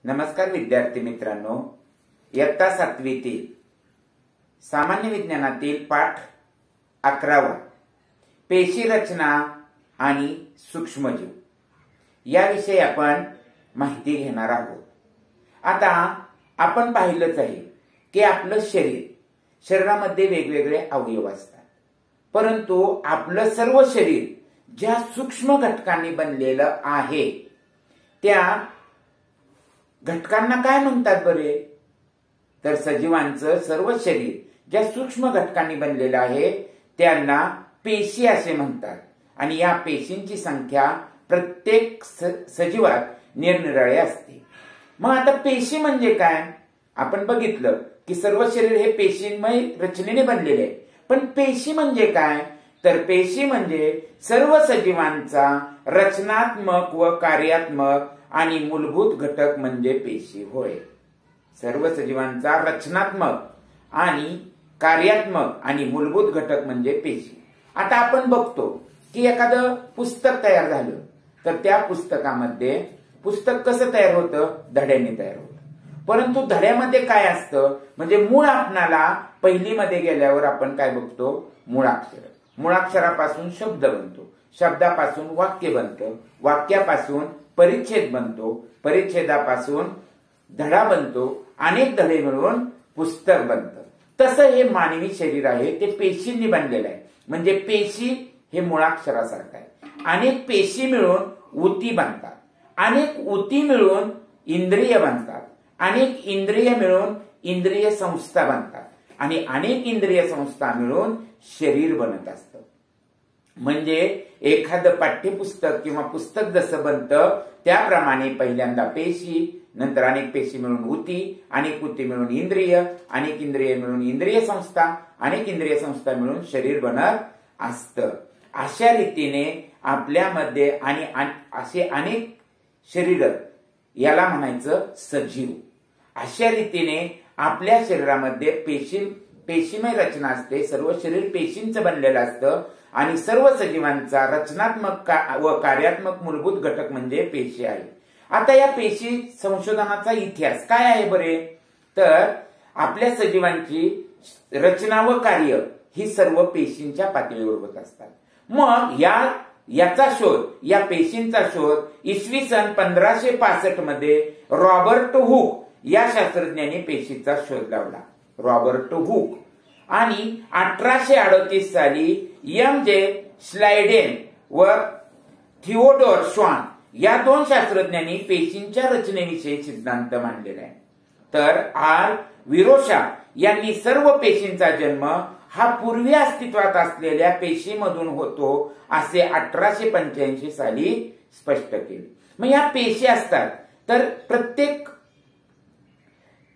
नमस्कार विद्यार्थी मित्रांनो, इयत्ता 7वीतील सामान्य विज्ञानातील पाठ 11 पेशी रचना आणि सूक्ष्मजीव याविषयी आपण माहिती घेणार आहोत। आता आपण पाहिलंच आहे की आपलं शरीरामध्ये वेगवेगळे अवयव असतात, परंतु आपलं सर्व शरीर ज्या सूक्ष्म घटकांनी बनलेलं आहे त्या घटकांना काय म्हणतात बरे? तर सजीवांचं सर्व शरीर ज्या सूक्ष्म घटकांनी बनलेलं आहे त्यांना पेशी असे म्हणतात आणि या पेशींची संख्या प्रत्येक सजीवात निरनिराळी असते। मग आता पेशी म्हणजे काय? आपण बघितलं की सर्व शरीर हे पेशींमय रचनेने बनलेले आहे, पण पेशी म्हणजे काय? तर पेशी म्हणजे सर्व सजीवांचा रचनात्मक व कार्यात्मक आणि मूलभूत घटक म्हणजे पेशी होय। सर्व सजीवांचा रचनात्मक आणि कार्यात्मक आणि मूलभूत घटक म्हणजे पेशी। आता आपण बघतो की एखादं पुस्तक तयार झालं तर त्या पुस्तकामध्ये पुस्तक कसं तयार होतं? धड्यांनी तयार होतं, परंतु धड्यामध्ये काय असतं? म्हणजे मूळ आपणाला पहिलीमध्ये गेल्यावर आपण काय बघतो? मूळाक्षर। मूळाक्षरापासून शब्द बनतो, शब्दापासून वाक्य बनतं, वाक्यापासून परिच्छेद बनतो, परिच्छेदापासून धडा बनतो, अनेक धडे मिळून पुस्तक बनतं। तसं हे मानवी शरीर आहे ते पेशींनी बनलेलं आहे। म्हणजे पेशी हे मूळाक्षरासारखं आहे। अनेक पेशी मिळून ऊती बनतात, अनेक ऊती मिळून इंद्रिय बनतात, अनेक इंद्रिय मिळून इंद्रिय संस्था बनतात आणि अनेक इंद्रिय संस्था मिळून शरीर बनत असतं। म्हणजे एखादं पाठ्यपुस्तक किंवा पुस्तक जसं बनतं त्याप्रमाणे पहिल्यांदा पेशी, नंतर अनेक पेशी मिळून ऊती, अनेक ऊती मिळून इंद्रिय, अनेक इंद्रिय मिळून इंद्रिय संस्था, अनेक इंद्रिय संस्था मिळून शरीर बनत असतं। अशा रीतीने आपल्यामध्ये आणि असे अनेक शरीर याला म्हणायचं सजीव। अशा रीतीने आपल्या शरीरामध्ये पेशीमय रचना असते, सर्व शरीर पेशींचं बनलेलं असतं आणि सर्व सजीवांचा रचनात्मक व कार्यात्मक मूलभूत घटक म्हणजे पेशी आहे। आता या पेशी संशोधनाचा इतिहास काय आहे बरे? तर आपल्या सजीवांची रचना व कार्य ही सर्व पेशींच्या पातळीवर होत असतात। मग याचा शोध, या पेशींचा शोध इसवी सन 1565 मध्ये रॉबर्ट हुक या शास्त्रज्ञांनी पेशीचा शोध लावला। रॉबर्ट हुक आणि 1838 साली एम.जे. स्लाइडेन व थिओडोर श्वान या दोन शास्त्रज्ञांनी पेशींच्या रचनेविषयी सिद्धांत मांडलेला आहे। तर आर विरोशा यांनी सर्व पेशींचा जन्म हा पूर्वी अस्तित्वात असलेल्या पेशीमधून होतो असे 1885 साली स्पष्ट केले। मग या पेशी असतात, तर प्रत्येक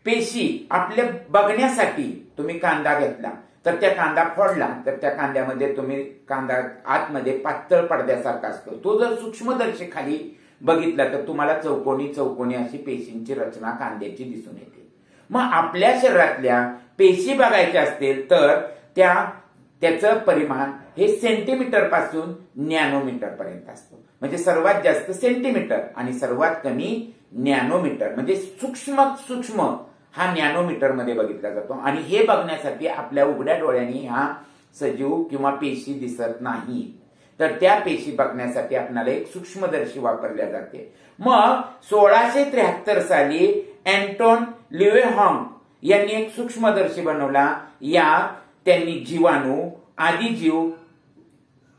पेशी आपल्या बघण्यासाठी तुम्ही कांदा घेतला तर त्या कांदा फोडला तर त्या कांद्यामध्ये तुम्ही कांदा आतमध्ये पातळ पडद्यासारखा असतो, तो जर सूक्ष्मदर्शी खाली बघितला तर तुम्हाला चौकोनी चौकोनी अशी पेशींची रचना कांद्याची दिसून येते। मग आपल्या शरीरातल्या पेशी बघायच्या असतील तर त्याचं परिमाण हे सेंटीमीटर पासून नॅनोमीटर पर्यंत असतो। म्हणजे सर्वात जास्त सेंटीमीटर आणि सर्वात कमी नॅनोमीटर, म्हणजे सूक्ष्म हा नॅनोमीटर मध्ये बघितला जातो। आणि हे बघण्यासाठी आपल्या उघड्या डोळ्यांनी हा सजीव किंवा पेशी दिसत नाही, तर त्या पेशी बघण्यासाठी आपल्याला एक सूक्ष्मदर्शी वापरल्या जाते। मग 1673 साली अँटोन ल्युएहॉंग यांनी एक सूक्ष्मदर्शी बनवला। यात त्यांनी जीवाणू, आदिजीव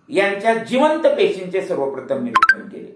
यांच्या जिवंत पेशींचे सर्वप्रथम निरीक्षण केले।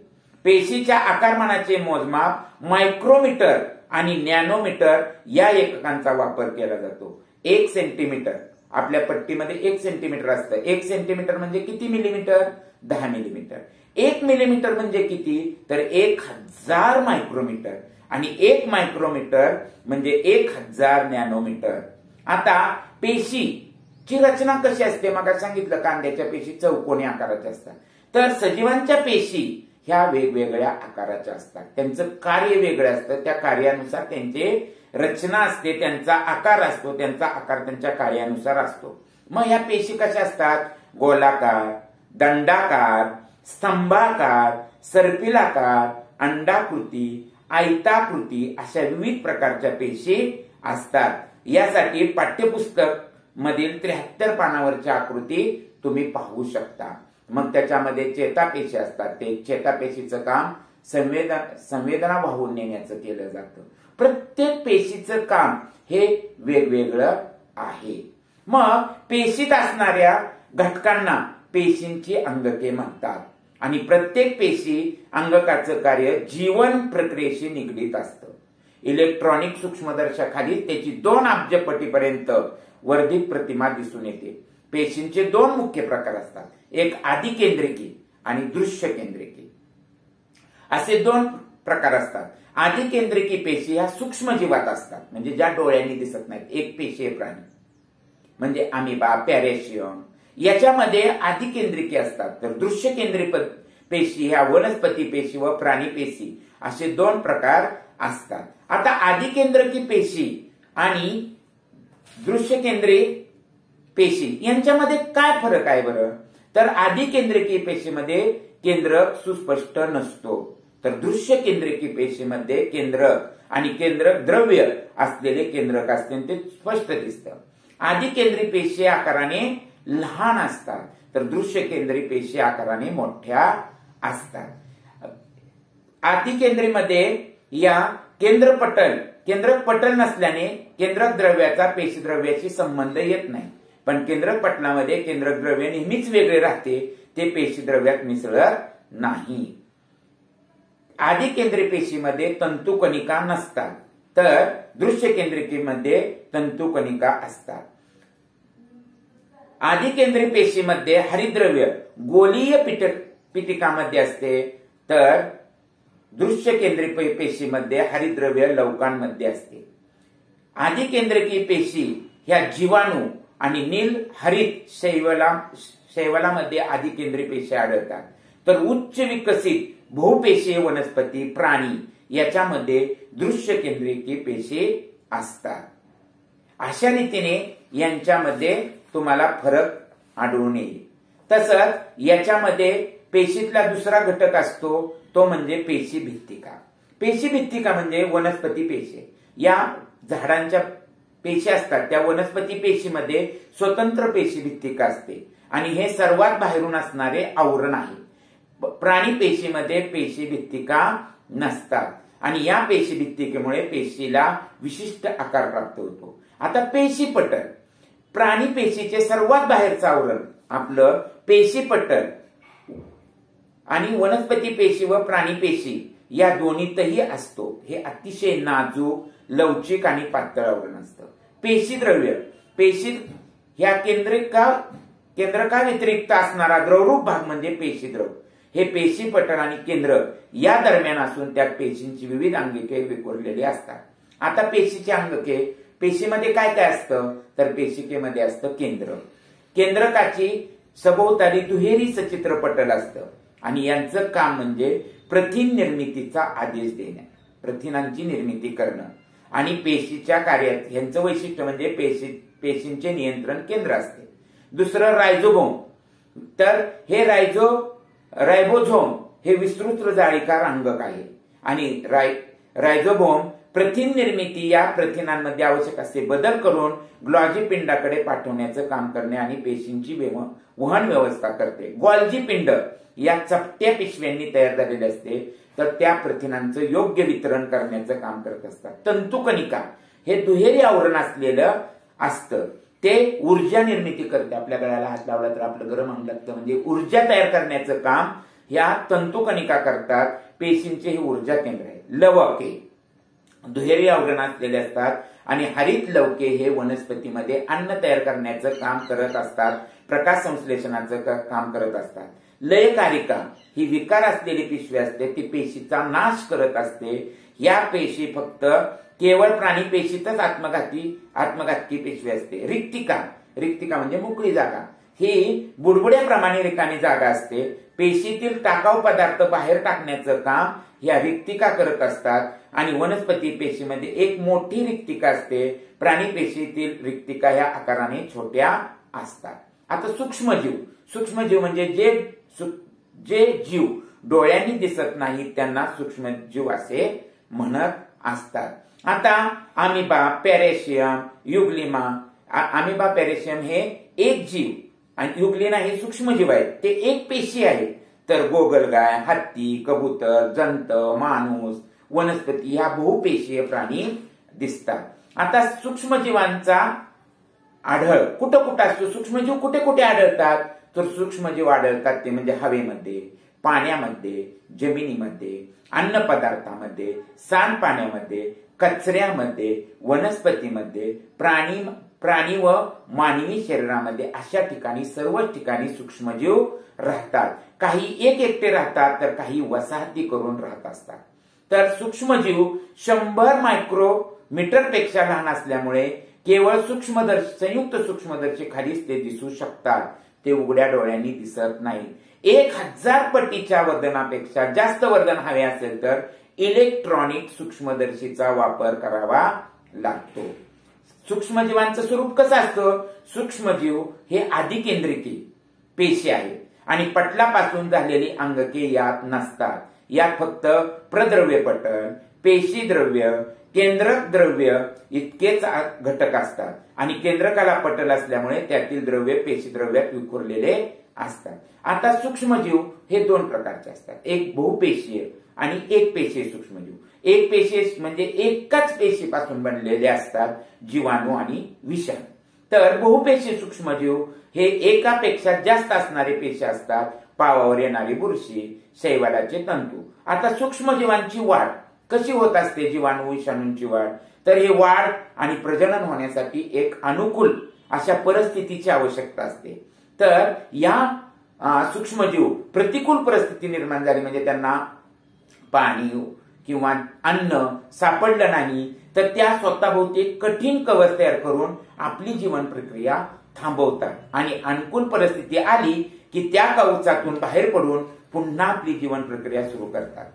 पेशीच्या आकारमानाचे मोजमाप मायक्रोमीटर आणि नॅनोमीटर या एककांचा वापर केला जातो। 1 सेंटीमीटर, आपल्या पट्टीमध्ये 1 सेंटीमीटर असतं। 1 सेंटीमीटर म्हणजे किती मिलीमीटर? 10 मिलीमीटर। 1 मिलीमीटर म्हणजे किती? तर 1000 मायक्रोमीटर आणि 1 मायक्रोमीटर म्हणजे 1000 नॅनोमीटर। आता पेशीची रचना कशी असते? मग सांगितलं कांद्याच्या पेशी चौकोनी आकाराच्या असतात, तर सजीवांच्या पेशी ह्या वेगवेगळ्या आकाराच्या असतात। त्यांचं कार्य वेगळं असतं, त्या कार्यानुसार त्यांची रचना असते, त्यांचा आकार असतो, त्यांचा आकार त्यांच्या कार्यानुसार असतो। मग ह्या पेशी कशा असतात? गोलाकार, दंडाकार, स्तंभाकार, सर्पिलाकार, अंडाकृती, आयताकृती अशा विविध प्रकारच्या पेशी असतात. यासाठी पाठ्यपुस्तक मधील 73 पानावरच्या आकृती तुम्ही पाहू शकता. मग त्याच्यामध्ये चेतापेशी असतात. ते चेतापेशीचं काम संवेदना वाहून नेण्याचं केलं जातं. प्रत्येक पेशीचं काम हे वेगवेगळं आहे. मग पेशीत असणाऱ्या घटकांना पेशींची अंगके म्हणतात आणि प्रत्येक पेशी अंगकाचं कार्य जीवन प्रक्रियेशी निगडीत असतं. इलेक्ट्रॉनिक सूक्ष्मदर्शकाखाली त्याची 2 अब्जपटीपर्यंत वर्धित प्रतिमा दिसून येते. पेशींचे 2 मुख्य प्रकार असतात. एक आदिकेंद्रिकी आणि दृश्य केंद्रिकी असे 2 प्रकार असतात. आदिकेंद्रिकी पेशी ह्या सूक्ष्म जीवात असतात, म्हणजे ज्या डोळ्यांनी दिसत नाहीत. एक पेशीय प्राणी म्हणजे अमिबा, पॅरेशियम याच्यामध्ये आदिकेंद्रिकी असतात. तर दृश्य केंद्रिक पेशी ह्या वनस्पती पेशी व प्राणी पेशी असे 2 प्रकार असतात. आता आदिकेंद्रकी पेशी आणि दृश्य केंद्रिक पेशी यांच्यामध्ये काय फरक आहे बरं? तर आदिकेंद्रिकी पेशीमध्ये केंद्रक सुस्पष्ट नसतो, तर दृश्य केंद्रिकी पेशीमध्ये केंद्रक आणि केंद्रक द्रव्य असलेले केंद्रक असते, ते स्पष्ट दिसतं. आदिकेंद्री पेशी आकाराने लहान असतात, तर दृश्य केंद्री पेशी आकाराने मोठ्या असतात. आदिकेंद्रीमध्ये या केंद्रक पटल नसल्याने केंद्रक द्रव्याचा पेशी द्रव्याशी संबंध येत नाही. पण केंद्रक पटलामध्ये केंद्रक द्रव्य नेहमीच वेगळे राहते, ते पेशी द्रव्यात मिसळत नाही. आदिकेंद्री पेशीमध्ये तंतुकणिका नसतात, तर दृश्य केंद्रिकीमध्ये तंतुकणिका असतात. आदिकेंद्री पेशीमध्ये हरितद्रव्य गोलीय पिटिकामध्ये असते, तर दृश्य केंद्री पेशीमध्ये हरितद्रव्य लवकांमध्ये असते. आदिकेंद्रिकी पेशी ह्या जीवाणू आणि नील हरित शैवलामध्ये आदिकेंद्री पेशी आढळतात. तर उच्च विकसित बहुपेशीय वनस्पती प्राणी याच्यामध्ये दृश्य केंद्रिकी पेशी असतात. अशा रीतीने यांच्यामध्ये तुम्हाला फरक आढळून येईल. तसंच याच्यामध्ये पेशीतला दुसरा घटक असतो तो म्हणजे पेशी भित्तिका. पेशी भित्तिका म्हणजे वनस्पती पेशी. या झाडांच्या पेशी असतात त्या वनस्पती पेशीमध्ये स्वतंत्र पेशी भित्तिका असते आणि हे सर्वात बाहेरून असणारे आवरण आहे. प्राणी पेशीमध्ये पेशी भित्तिका नसतात आणि या पेशी भित्तिकेमुळे पेशीला विशिष्ट आकार प्राप्त होतो. आता पेशी पटल, प्राणी पेशीचे सर्वात बाहेरचं आवरण आपलं पेशी पटल आणि वनस्पती पेशी व प्राणी पेशी या दोन्हीतही असतो. हे अतिशय नाजूक, लवचिक आणि पातळ आवरण असतं. पेशी द्रव्य, पेशी ह्या केंद्रका व्यतिरिक्त असणारा द्रवरूप भाग म्हणजे पेशी द्रव. हे पेशी पटल आणि केंद्रक या दरम्यान असून त्यात पेशींची विविध अंगिके विखुरलेली असतात. आता पेशीची अंगके, पेशीमध्ये काय काय असतं? तर पेशिकेमध्ये असतं केंद्रकाची सभोवताली दुहेरी सचित्र पटल असतं आणि यांचं काम म्हणजे प्रथिन निर्मितीचा आदेश देणे, प्रथिनांची निर्मिती करणं आणि पेशीच्या कार्यात यांचं वैशिष्ट्य म्हणजे पेशींचे नियंत्रण केंद्र असते. दुसरं रायझोबोम, तर हे रायबोझोम हे विस्तृत जाळीकार अंगक आहे आणि रायझोबोम प्रथिन निर्मिती या प्रथिनांमध्ये आवश्यक असे बदल करून ग्लॉजी पिंडाकडे पाठवण्याचं काम करणे आणि पेशींची वहन व्यवस्था करते. गॉल्जी पिंड या चपट्या पिशव्यांनी तयार झालेले असते, तर त्या प्रथिनांचं योग्य वितरण करण्याचं काम करत असतात. तंतुकणिका हे दुहेरी आवरण असलेलं असतं, ते ऊर्जा निर्मिती करते. आपल्या गळ्याला हात लावला तर आपलं गरम अंग लागतं, म्हणजे ऊर्जा तयार करण्याचं काम या तंतुकणिका करतात. पेशींचे हे ऊर्जा केंद्र आहे. लवके दुहेरी आवरण असलेले असतात आणि हरित लवके हे वनस्पतीमध्ये अन्न तयार करण्याचं काम करत असतात, प्रकाश संश्लेषणाचं काम करत असतात. लयकारिका ही विकार असलेली पिशवी असते, ती पेशीचा नाश करत असते. या पेशी फक्त केवळ प्राणी पेशीतच आत्मघातकी पेशवी असते. रिक्तिका म्हणजे मोकळी जागा, ही बुडबुड्याप्रमाणे रिकामी जागा असते. पेशीतील टाकाऊ पदार्थ बाहेर टाकण्याचं काम या रिक्तिका करत असतात आणि वनस्पती पेशीमध्ये एक मोठी रिक्तिका असते. प्राणी पेशीतील रिक्तिका ह्या आकाराने छोट्या असतात. आता सूक्ष्मजीव म्हणजे जे जीव डोळ्यांनी दिसत नाहीत त्यांना सूक्ष्मजीव असे म्हणत असतात। आता अमिबा, पॅरेशियम, युग्लिमा, अमिबा पॅरेशियम हे एक जीव आणि युग्लिना हे सूक्ष्मजीव आहेत, ते एक पेशी आहेत। तर गोगलगाय, हत्ती, कबूतर, जंत, माणूस, वनस्पती ह्या बहुपेशीय प्राणी दिसतात। आता सूक्ष्मजीवांचा आढळ कुठं कुठं असतो, सूक्ष्मजीव कुठे कुठे आढळतात, तर सूक्ष्मजीव आढळतात ते म्हणजे हवेमध्ये, पाण्यामध्ये, जमिनीमध्ये, अन्न पदार्थामध्ये, सांडपाण्यामध्ये, कचऱ्यामध्ये, वनस्पतीमध्ये, प्राणी व मानवी शरीरामध्ये अशा ठिकाणी सर्वच ठिकाणी सूक्ष्मजीव राहतात। काही एक एकटे राहतात तर काही वसाहती करून राहत असतात। तर सूक्ष्मजीव 100 मायक्रोमीटर पेक्षा लहान असल्यामुळे केवळ संयुक्त सूक्ष्मदर्शी खालीच ते दिसू शकतात, ते उघड्या डोळ्यांनी दिसत नाही। 1000 पटीच्या वजनापेक्षा जास्त वजन हवे असेल तर इलेक्ट्रॉनिक सूक्ष्मदर्शीचा वापर करावा लागतो। सूक्ष्मजीवांचं स्वरूप कसं असतं, सूक्ष्मजीव हे आधिकेंद्रिकी पेशी आहेत आणि पटलापासून झालेली अंगके यात नसतात। यात फक्त प्रद्रव्य पटल, पेशी द्रव्य, केंद्रक द्रव्य इतकेच घटक असतात आणि केंद्रकाला पटल असल्यामुळे त्यातील द्रव्य पेशी द्रव्यात विखुरलेले असतात। आता सूक्ष्मजीव हे दोन प्रकारचे असतात, एक बहुपेशीय आणि एक पेशीय सूक्ष्मजीव। एक पेशीय म्हणजे एकाच पेशीपासून बनलेले असतात, जीवाणू आणि विषाणू। तर बहुपेशीय सूक्ष्मजीव हे एकापेक्षा जास्त असणारे पेशी असतात, पावावर येणारी बुरशी, शैवालाचे तंतू। आता सूक्ष्मजीवांची वाढ कशी होत असते, जीवाणू विषाणूंची वाढ, तर हे वाढ आणि प्रजनन होण्यासाठी एक अनुकूल अशा परिस्थितीची आवश्यकता असते। तर या सूक्ष्मजीव प्रतिकूल परिस्थिती निर्माण झाली म्हणजे त्यांना पाणी किंवा अन्न सापडलं नाही तर त्या स्वतःभोवती कठीण कवच तयार करून आपली जीवन प्रक्रिया थांबवतात आणि अनुकूल परिस्थिती आली की त्या कवचातून बाहेर पडून पुन्हा आपली जीवन प्रक्रिया सुरू करतात।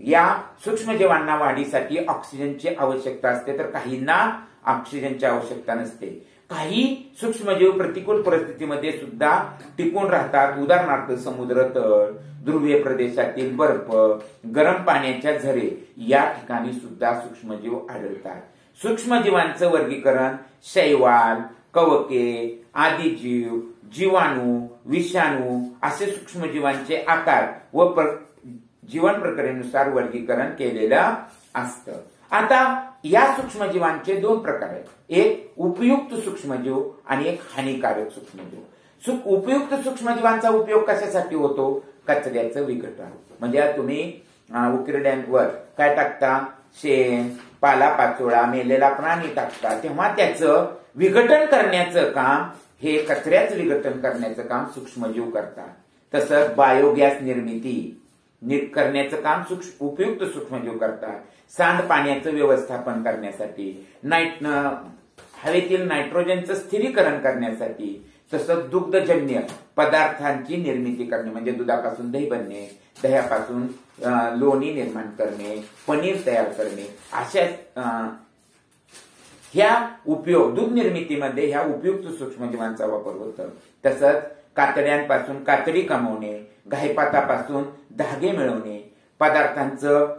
या सूक्ष्मजीवांना वाढीसाठी ऑक्सिजनची आवश्यकता असते तर काहींना ऑक्सिजनची आवश्यकता नसते। काही सूक्ष्मजीव प्रतिकूल परिस्थितीमध्ये सुद्धा टिकून राहतात, उदाहरणार्थ समुद्र तळ, ध्रुवीय प्रदेशातील बर्फ, गरम पाण्याच्या झरे या ठिकाणी सुद्धा सूक्ष्मजीव आढळतात। सूक्ष्मजीवांचं वर्गीकरण शैवाल, कवके, आदिजीव, जीवाणू, विषाणू असे सूक्ष्मजीवांचे आकार व जीवन प्रक्रियेनुसार वर्गीकरण केलेलं असतं। आता या सूक्ष्मजीवांचे दोन प्रकार आहेत, एक उपयुक्त सूक्ष्मजीव आणि एक हानिकारक सूक्ष्मजीव। उपयुक्त सूक्ष्मजीवांचा उपयोग कशासाठी होतो, कचऱ्याचं विघटन, म्हणजे तुम्ही उकिरड्यांवर काय टाकता, शेण, पालापाचोळा, मेलेला प्राणी टाकता, तेव्हा त्याचं विघटन करण्याचं काम, हे कचऱ्याचं विघटन करण्याचं काम सूक्ष्मजीव करतात। तसंच बायोगॅस निर्मिती करण्याचं काम उपयुक्त सूक्ष्मजीव करतात। सांडपाण्याचं व्यवस्थापन करण्यासाठी, हवेतील नायट्रोजनचं स्थिरीकरण करण्यासाठी, तसंच दुग्धजन्य पदार्थांची निर्मिती करणे म्हणजे दुधापासून दही बनणे, दह्यापासून लोणी निर्माण करणे, पनीर तयार करणे, अशा ह्या उपयोग दूध निर्मितीमध्ये ह्या उपयुक्त सूक्ष्मजीवांचा वापर होतो। तसंच कातड्यांपासून कातडी कमवणे, गायपातापासून धागे मिळवणे, पदार्थांचं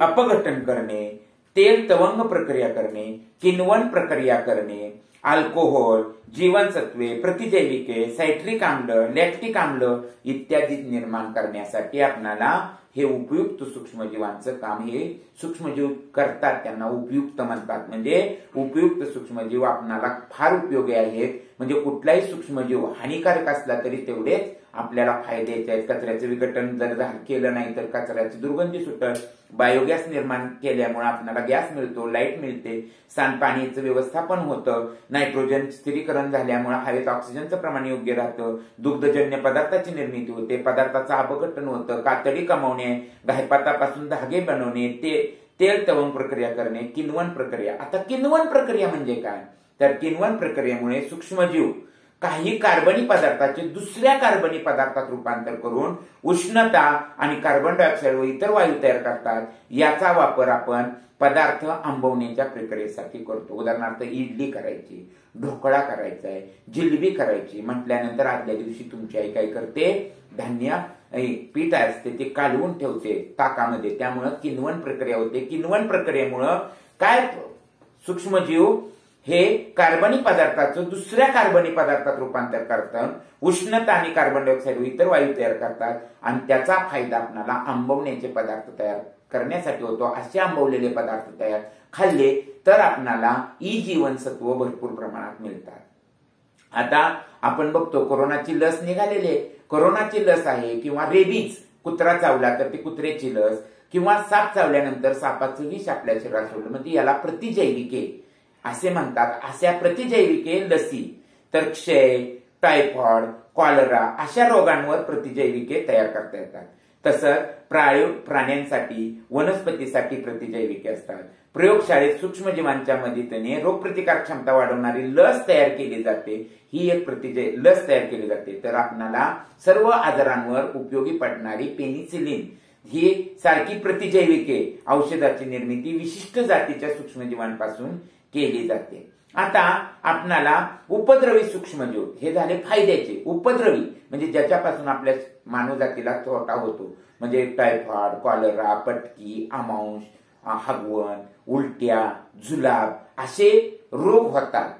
अपघटन करणे, तेल तवंग प्रक्रिया करणे, किण्वन प्रक्रिया करणे, अल्कोहोल, जीवनसत्वे, प्रतिजैविके, सायट्रिक आम्ल, लॅक्टिक आम्ल इत्यादी निर्माण करण्यासाठी आपणाला हे उपयुक्त सूक्ष्मजीवांचं काम हे सूक्ष्मजीव करतात, त्यांना उपयुक्त म्हणतात। म्हणजे उपयुक्त सूक्ष्मजीव आपणाला फार उपयोगी आहेत, म्हणजे कुठलाही सूक्ष्मजीव हानिकारक असला तरी तेवढेच आपल्याला फायद्याचे आहेत। कचऱ्याचं विघटन जर केलं नाही तर कचऱ्याची दुर्गंधी सुटत, बायोगॅस निर्माण केल्यामुळे आपल्याला गॅस मिळतो, लाईट मिळते, सांडपाणीचं व्यवस्थापन होतं, नायट्रोजन स्थिरीकरण झाल्यामुळे हवेत ऑक्सिजनचं प्रमाण योग्य राहतं, दुग्धजन्य पदार्थाची निर्मिती होते, पदार्थाचं अपघटन होतं, कातडी कमवणे, गायपातापासून धागे बनवणे, तेल तवंग प्रक्रिया करणे, किण्वन प्रक्रिया। आता किण्वन प्रक्रिया म्हणजे काय, तर किण्वन प्रक्रियेमुळे सूक्ष्मजीव काही कार्बनी पदार्थाचे दुसऱ्या कार्बनी पदार्थात रूपांतर करून उष्णता आणि कार्बन डायऑक्साईड व इतर वायू तयार करतात. याचा वापर आपण पदार्थ आंबवण्याच्या प्रक्रियेसाठी करतो. उदाहरणार्थ इडली करायची, ढोकळा करायचा आहे, जिलबी करायची म्हटल्यानंतर आदल्या दिवशी तुमची आई काय करते, धान्य पीठ असते ते कालवून ठेवते ताकामध्ये, त्यामुळे किण्वन प्रक्रिया होते. किण्वन प्रक्रियेमुळं काय सूक्ष्मजीव हे कार्बनी पदार्थाचं दुसऱ्या कार्बनी पदार्थात रूपांतर करतात, उष्णता आणि कार्बन डायऑक्साईड व इतर वायू तयार करतात आणि त्याचा फायदा आपल्याला आंबवण्याचे पदार्थ तयार करण्यासाठी होतो. असे आंबवलेले पदार्थ तयार खाल्ले तर आपल्याला ई जीवनसत्व भरपूर प्रमाणात मिळतात. आता आपण बघतो कोरोनाची लस निघालेली आहे. कोरोनाची लस आहे किंवा रेबीज, कुत्रा चावला तर ती कुत्र्याची लस, किंवा साप चावल्यानंतर सापाचं विष आपल्या शरीरात सोडलं म्हणजे याला प्रतिजैविके असे म्हणतात. अशा प्रतिजैविके लसी तर क्षय, टायफॉइड, कॉलरा अशा रोगांवर प्रतिजैविके तयार करता येतात. तसंच प्राण्यांसाठी, वनस्पतीसाठी प्रतिजैविके असतात. प्रयोगशाळेत सूक्ष्मजीवांच्या मदतीने रोगप्रतिकार क्षमता वाढवणारी लस तयार केली जाते. ही एक लस तयार केली जाते. तर आपल्याला सर्व आजारांवर उपयोगी पडणारी पेनिसिलिन ही सारखी प्रतिजैविके औषधाची निर्मिती विशिष्ट जातीच्या सूक्ष्मजीवांपासून केली जाते. आता आपणाला उपद्रवी सूक्ष्मजीव हे झाले फायद्याचे. उपद्रवी म्हणजे ज्याच्यापासून आपल्या मानवजातीला तोटा होतो, म्हणजे टायफॉइड, कॉलरा, पटकी, आमांश, हगवण, उलट्या, जुलाब असे रोग होतात.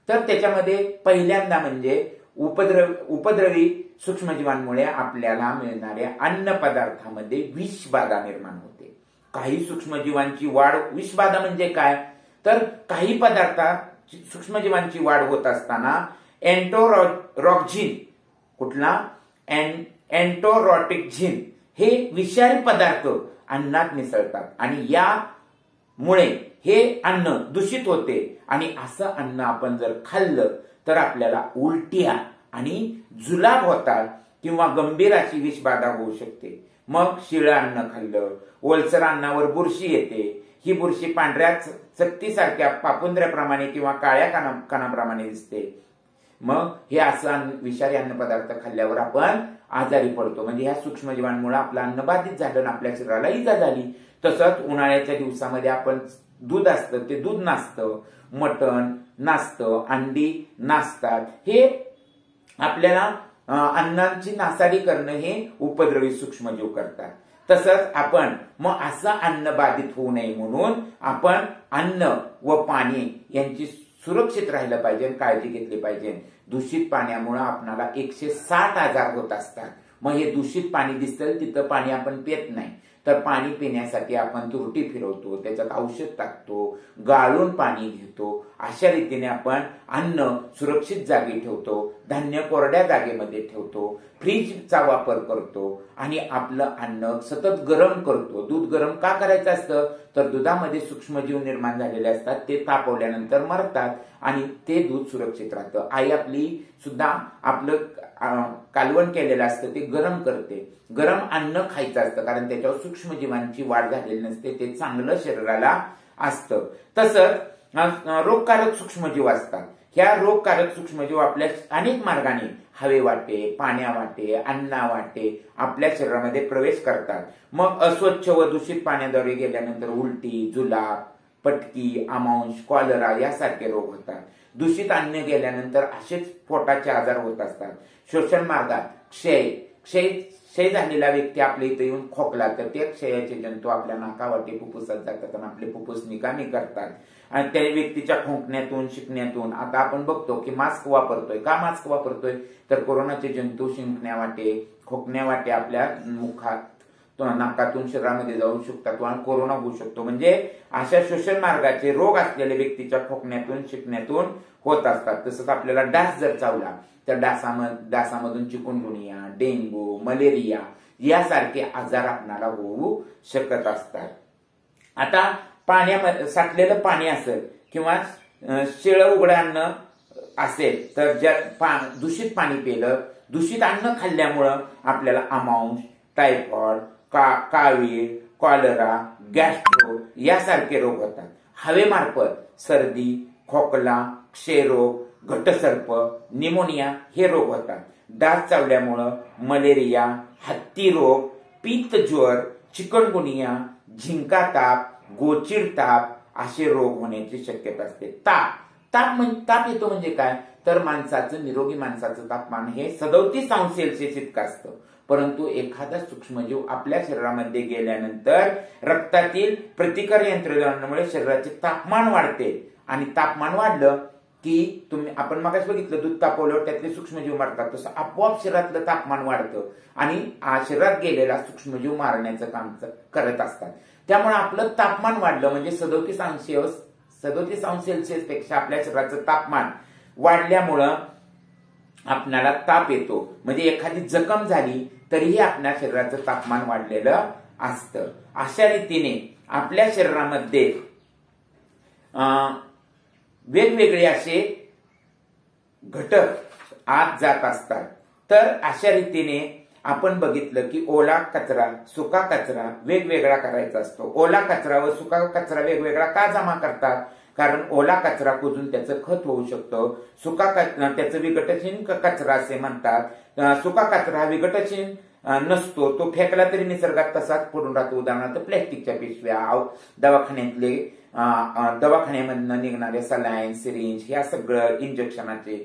तर त्याच्यामध्ये पहिल्यांदा म्हणजे उपद्रवी सूक्ष्मजीवांमुळे आपल्याला मिळणाऱ्या अन्न पदार्थामध्ये विषबाधा निर्माण होते. काही सूक्ष्मजीवांची वाढ, विषबाधा म्हणजे काय तर काही पदार्थात सूक्ष्मजीवांची वाढ होत असताना एन्टोरॉक्झिन, कुठला एन्टोरॉटिक्झिन हे विषारी पदार्थ अन्नात मिसळतात आणि यामुळे हे अन्न दूषित होते आणि असं अन्न आपण जर खाल्लं तर आपल्याला उलट्या आणि जुलाब होतात किंवा गंभीर अशी विषबाधा होऊ शकते. मग शिळं अन्न खाल्लं, ओलसर अन्नावर बुरशी येते. ही बुरशी पांढऱ्या चकतीसारख्या पापुंद्र्याप्रमाणे किंवा काळ्या कणाप्रमाणे दिसते. मग हे असं विषारी अन्न पदार्थ खाल्ल्यावर आपण आजारी पडतो. म्हणजे ह्या सूक्ष्मजीवांमुळे आपलं अन्न बाधित झालं, आपल्या शरीराला इजा झाली. तसंच उन्हाळ्याच्या दिवसामध्ये आपण दूध असतं ते दूध नासतं, मटण नासतं, अंडी नासतात. हे आपल्याला अन्नाची नासाडी करणं हे उपद्रवी सूक्ष्मजीव करतात. तसंच आपण मग असं अन्न बाधित होऊ नये म्हणून आपण अन्न व पाणी यांची सुरक्षित राहिलं पाहिजे, काळजी घेतली पाहिजे. दूषित पाण्यामुळे आपल्याला 160 आजार होत असतात. मग हे दूषित पाणी दिसेल तिथं पाणी आपण पित नाही, तर पाणी पिण्यासाठी आपण तुरटी फिरवतो, त्याच्यात औषध टाकतो, गाळून पाणी घेतो. अशा रीतीने आपण अन्न सुरक्षित जागी ठेवतो, धान्य कोरड्या जागेमध्ये ठेवतो, फ्रीजचा वापर करतो आणि आपलं अन्न सतत गरम करतो. दूध गरम का करायचं असतं तर दुधामध्ये सूक्ष्मजीव निर्माण झालेले असतात, ते तापवल्यानंतर मरतात आणि ते दूध सुरक्षित राहतं. आई आपली सुद्धा आपलं कालवण केलेलं असतं ते गरम करते. गरम अन्न खायचं असतं कारण त्याच्यावर सूक्ष्मजीवांची वाढ झालेली नसते, ते चांगलं शरीराला असतं. तसंच रोगकारक सूक्ष्मजीव असतात. ह्या रोगकारक सूक्ष्मजीव आपल्या अनेक मार्गाने हवे वाटे, पाण्या वाटे, अन्ना वाटे आपल्या शरीरामध्ये प्रवेश करतात. मग अस्वच्छ व दूषित पाण्याद्वारे गेल्यानंतर उलटी, जुलाब, पटकी, आमांश, कॉलरा यासारखे रोग होतात. दूषित अन्न गेल्यानंतर असेच पोटाचे आजार होत असतात. श्वसन मार्गात क्षय झालेला व्यक्ती आपल्या इथे येऊन खोकला तर ते क्षयाचे जंतू आपल्या नाकावाटे फुफ्फुसात जातात आणि आपले फुफ्फुस निकामी करतात आणि त्या व्यक्तीच्या खोकण्यातून, शिंकण्यातून. आता आपण बघतो की मास्क वापरतोय. का मास्क वापरतोय तर कोरोनाचे जंतू शिंकण्यावाटे, खोकण्यावाटे आपल्या मुखात, नाकातून शरीरामध्ये जाऊ शकतात आणि कोरोना होऊ शकतो. म्हणजे अशा श्वसन मार्गाचे रोग असलेल्या व्यक्तीच्या खोकण्यातून, शिंकण्यातून होत असतात. तसंच आपल्याला डास जर चावला तर डासामधून चिकुनगुनिया, डेंग्यू, मलेरिया यासारखे आजार आपल्याला होऊ शकत असतात. आता पाण्यामध्ये साठलेलं पाणी असेल किंवा शिळं उघडं अन्न असेल तर दूषित पाणी पिलं, दूषित अन्न खाल्ल्यामुळं आपल्याला आमांश, टायफॉइड, कावीळ, कॉलरा, गॅस्ट्रो यासारखे रोग होतात. हवेमार्फत सर्दी, खोकला, क्षयरोग घटसर्प, निमोनिया हे रोग होतात. डास चावल्यामुळं मलेरिया, हत्ती रोग, पित्त ज्वर, चिकनगुनिया, झिंका ताप, गोचिड ताप असे रोग होण्याची शक्यता असते. ताप येतो म्हणजे काय, तर निरोगी माणसाचं तापमान हे 37°C इतकं असतं. परंतु एखादा सूक्ष्मजीव आपल्या शरीरामध्ये गेल्यानंतर रक्तातील प्रतिकार यंत्रणेमुळे शरीराचे तापमान वाढते आणि तापमान वाढलं की आपण मगाच बघितलं दूध तापवल्यावर त्यातले सूक्ष्मजीव मारतात, तसं आपोआप शरीरातलं तापमान वाढतं आणि शरीरात गेलेला सूक्ष्मजीव मारण्याचं काम करत असतात. त्यामुळे आपलं तापमान वाढलं म्हणजे 37°C पेक्षा आपल्या शरीराचं तापमान वाढल्यामुळं आपल्याला ताप येतो. म्हणजे एखादी जखम झाली तरीही आपल्या शरीराचं तापमान वाढलेलं असतं. अशा रीतीने आपल्या शरीरामध्ये वेगवेगळे असे घटक आत जात असतात. तर अशा रीतीने आपण बघितलं की ओला कचरा, सुका कचरा वेगवेगळा करायचा असतो. ओला कचरा व सुका कचरा वेगवेगळा का जमा करतात, कारण ओला कचरा कुजून त्याचं खत होऊ शकतं. सुका कचरा त्याचं विघटनशील कचरा असे म्हणतात. सुका कचरा विघटनशील नसतो, तो फेकला तरी निसर्गात तसाच पडून राहतो. उदाहरणार्थ प्लॅस्टिकच्या पिशव्या, दवाखान्यामधनं निघणारे सलाईन, सिरिंज ह्या सगळं इंजेक्शनाचे,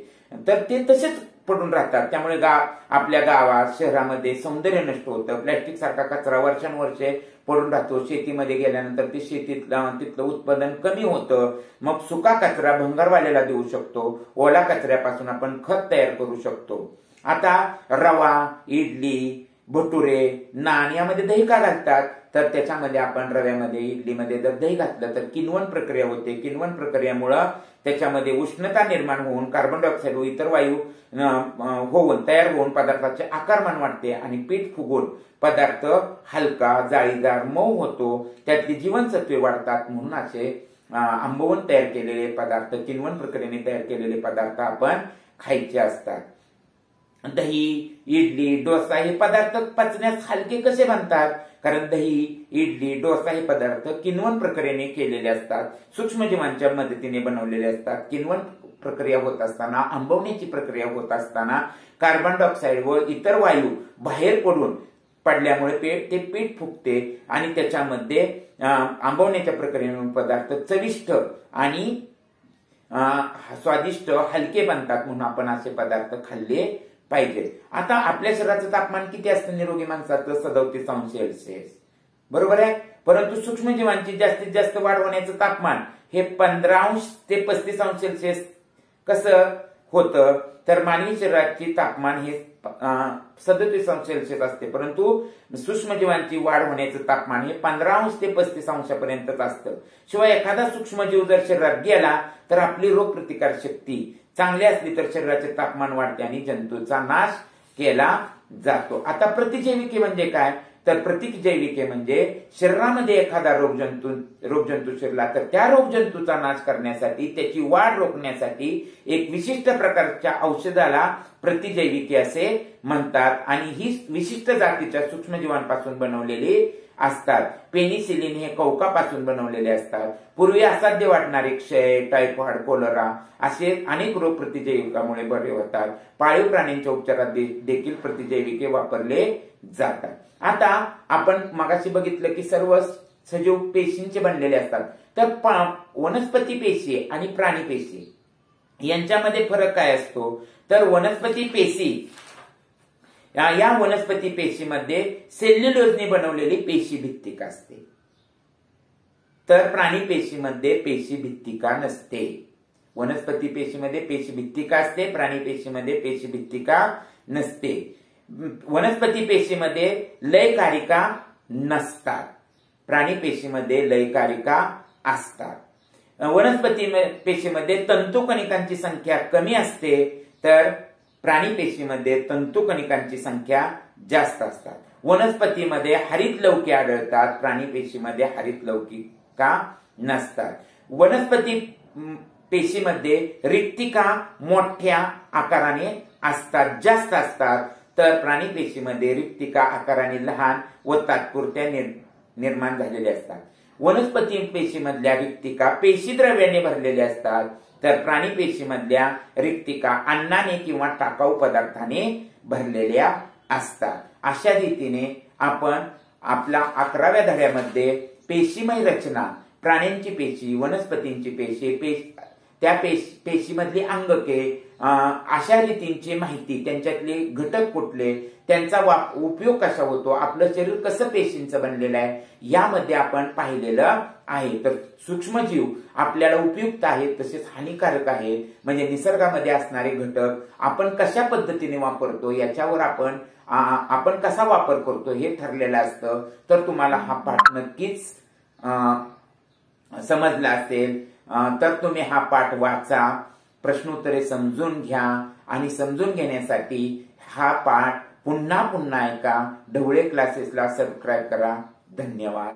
तर ते तसेच पडून राहतात. त्यामुळे आपल्या गावात शहरामध्ये सौंदर्य नष्ट होतं. प्लॅस्टिक सारखा कचरा वर्षानुवर्षे पडून राहतो. शेतीमध्ये गेल्यानंतर ते तिथलं उत्पादन कमी होतं. मग सुका कचरा भंगारवाल्याला देऊ शकतो. ओला कचऱ्यापासून आपण खत तयार करू शकतो. आता रवा, इडली, भटुरे, नान यामध्ये दही का घालतात, तर त्याच्यामध्ये आपण रव्यामध्ये, इडलीमध्ये जर दही घातलं तर किण्वन प्रक्रिया होते. किण्वन प्रक्रियेमुळं त्याच्यामध्ये उष्णता निर्माण होऊन कार्बन डायऑक्साईड व इतर वायू तयार होऊन पदार्थाचे आकारमान वाढते आणि पीठ फुगून पदार्थ हलका, जाळीदार, मऊ होतो. त्यातली जीवनसत्वे वाढतात. म्हणून असे आंबवून तयार केलेले पदार्थ, किण्वन प्रक्रियेने तयार केलेले पदार्थ आपण खायचे असतात. दही, इडली, डोसा हे पदार्थ पचण्यास हलके कसे बनतात, कारण दही, इडली, डोसा हे पदार्थ किण्वन प्रक्रियेने केलेले असतात. सूक्ष्मजीवांच्या मदतीने बनवलेले असतात. किण्वन प्रक्रिया होत असताना, आंबवण्याची प्रक्रिया होत असताना कार्बन डायऑक्साईड व इतर वायू बाहेर पडल्यामुळे ते पीठ फुगते आणि त्याच्यामध्ये आंबवण्याच्या प्रक्रियेने पदार्थ चविष्ट आणि स्वादिष्ट, हलके बनतात. म्हणून आपण असे पदार्थ खाल्ले पाहिजे. आता आपल्या शरीराचं तापमान किती असतं निरोगी माणसाचं, 37°C, बरोबर आहे. परंतु सूक्ष्मजीवांची जास्तीत जास्त वाढ होण्याचं तापमान हे 15° ते 35°C कसं होतं, तर मानवी शरीराचे तापमान हे 37°C असते. परंतु सूक्ष्मजीवांची वाढ होण्याचं तापमान हे 15° ते 35°पर्यंतच असतं. शिवाय एखादा सूक्ष्मजीव जर शरीरात गेला तर आपली रोगप्रतिकार शक्ती चांगली असली तर शरीराचे तापमान वाढते आणि जंतूचा नाश केला जातो. आता प्रतिजैविके म्हणजे काय, तर प्रतिजैविके म्हणजे शरीरामध्ये एखादा रोगजंतू शिरला तर त्या रोगजंतूचा नाश करण्यासाठी, त्याची वाढ रोखण्यासाठी एक विशिष्ट प्रकारच्या औषधाला प्रतिजैविके असे म्हणतात आणि ही विशिष्ट जातीच्या सूक्ष्मजीवांपासून बनवलेली असतात. पेनिसिलिन हे कवकापासून बनवलेले असतात. पूर्वी असाध्य वाटणारे क्षय, टायफॉइड, कोलरा असे अनेक रोग प्रतिजैविकामुळे बरे होतात. पाळीव प्राण्यांच्या उपचारात देखील प्रतिजैविके वापरले जातात. आता आपण मगाशी बघितलं की सर्व सजीव पेशींचे बनलेले असतात. तर वनस्पती पेशी आणि प्राणी पेशी यांच्यामध्ये फरक काय असतो, तर वनस्पती पेशी या वनस्पती पेशीमध्ये सेल्युलोजने बनवलेली पेशी भित्तिका असते, तर प्राणी पेशीमध्ये पेशी भित्तिका नसते. वनस्पती पेशीमध्ये पेशी भित्तिका असते, प्राणी पेशीमध्ये पेशी भित्तिका नसते. वनस्पती पेशीमध्ये लयकारिका नसतात, प्राणी पेशीमध्ये लयकारिका असतात. वनस्पती पेशीमध्ये तंतुकणिकांची संख्या कमी असते, तर प्राणी पेशीमध्ये तंतुकणिकांची संख्या जास्त असतात. वनस्पतीमध्ये हरित लवके आढळतात, प्राणी पेशीमध्ये हरित लौकिका नसतात. वनस्पती पेशीमध्ये रिक्तिका मोठ्या आकाराने असतात, जास्त असतात, तर प्राणी पेशीमध्ये रिक्तिका आकाराने लहान व तात्पुरत्या निर्माण झालेल्या असतात. वनस्पती पेशीमधल्या रिक्तिका पेशी द्रव्याने भरलेल्या असतात, तर प्राणी पेशीमधल्या रिक्तिका अन्नाने किंवा टाकाऊ पदार्थाने भरलेल्या असतात. अशा रीतीने आपण आपला 11व्या धड्यामध्ये पेशीमय रचना, प्राण्यांची पेशी, वनस्पतींची पेशी, त्या पेशीमधली अंगके, अशा रीतींची माहिती, त्यांच्यातले घटक कुठले, त्यांचा उपयोग कसा होतो, आपलं शरीर कसं पेशींचं बनलेलं आहे, यामध्ये आपण पाहिलेलं आहे. तर सूक्ष्मजीव आपल्याला उपयुक्त आहेत तसेच हानिकारक आहेत. म्हणजे निसर्गामध्ये असणारे घटक आपण कशा पद्धतीने वापरतो याच्यावर आपण कसा वापर करतो हे ठरलेलं असतं. तर तुम्हाला हा पाठ नक्कीच समजला असेल. तर तुम्ही हा पाठ वाचा, प्रश्नोत्तरे समजून घ्या आणि समजून घेण्यासाठी हा पाठ पुन्हा ऐका. ढवळे क्लासेसला सबस्क्राईब करा. धन्यवाद.